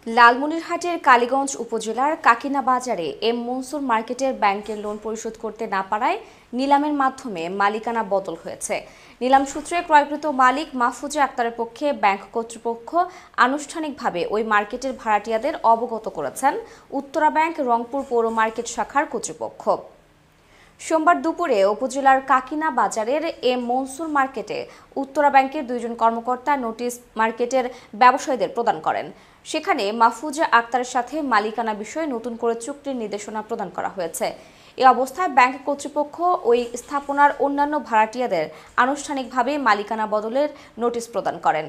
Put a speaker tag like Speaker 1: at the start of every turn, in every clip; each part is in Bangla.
Speaker 1: লালমনিরহাটের কালীগঞ্জ উপজেলার কাকিনা বাজারে এম মনসুর মার্কেটের ব্যাংকের লোন পরিশোধ করতে না পারায় নিলামের মাধ্যমে মালিকানা বদল হয়েছে। নিলাম সূত্রে ক্রয়কৃত মালিক মাহফুজা আক্তারের পক্ষে ব্যাংক কর্তৃপক্ষ আনুষ্ঠানিকভাবে ওই মার্কেটের ভাড়াটিয়াদের অবগত করেছেন উত্তরা ব্যাংক রংপুর পৌর মার্কেট শাখার কর্তৃপক্ষ। সোমবার দুপুরে উপজেলার কাকিনা বাজারের এম মনসুর মার্কেটে উত্তরা ব্যাংকের দুইজন কর্মকর্তা নোটিশ মার্কেটের ব্যবসায়ীদের প্রদান করেন। সেখানে মাহফুজা আক্তারের সাথে মালিকানা বিষয়ে নতুন করে চুক্তির নির্দেশনা প্রদান করা হয়েছে। এ অবস্থায় ব্যাংক কর্তৃপক্ষ ওই স্থাপনার অন্যান্য ভাড়াটিয়াদের আনুষ্ঠানিকভাবে মালিকানা বদলের নোটিশ প্রদান করেন।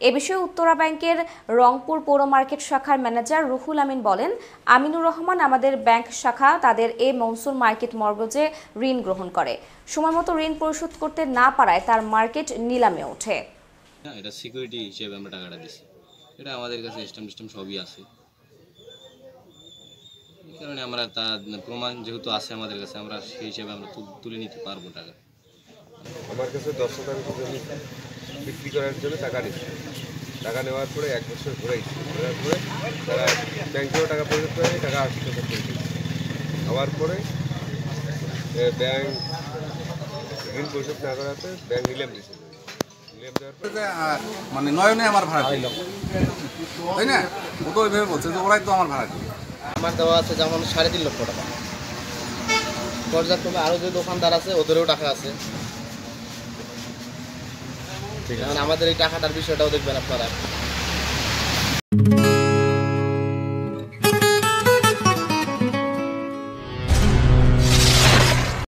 Speaker 1: এ বিষয়ে উত্তরা ব্যাংকের রংপুর পৌর মার্কেট শাখার ম্যানেজার রুহুল আমিন বলেন, আমিনুর রহমান আমাদের ব্যাংক শাখা তাদের এ মনসুর মার্কেট মর্গজে ঋণ গ্রহণ করে। সময়মতো ঋণ পরিশোধ করতে না পারায় তার মার্কেট নিলামে ওঠে।
Speaker 2: এটা সিকিউরিটি হিসেবে আমরা টাকাটা দিছি। এটা আমাদের কাছে স্ট্যাম্প সবই আছে। এই কারণে আমরা তার প্রমাণ যেহেতু আছে আমাদের কাছে, আমরা সেই হিসেবে আমরা তুলে নিতে পারবো টাকা।
Speaker 3: আমার কাছে 10% জমি বিক্রি করার জন্য টাকা নিচ্ছে। টাকা নেওয়ার পরে 1 বছর ঘুরাইছি, ঘোরার পরে তারা ব্যাংকেও টাকা পরিশোধ করে টাকা হস্তগত করে দিচ্ছে। হওয়ার পরে ব্যাংক ঋণ পরিশোধ না করাতে ব্যাংক নিলাম দিচ্ছে। নিলাম দেওয়ার পরে
Speaker 4: মানে নয়নে আমার ভাড়া দিল, তাই না? ও তো ওইভাবে বলছে যে ওরাই তো আমার ভাড়া দিল।
Speaker 5: আমার দেওয়া আছে যেমন 3.5 লক্ষ টাকা। পর্যায়ক্রমে আরও যে দোকানদার আছে ওদেরও টাকা আছে। ঠিক আছে, আমাদের এই টাকাটার বিষয়টাও দেখবেন আপনারা।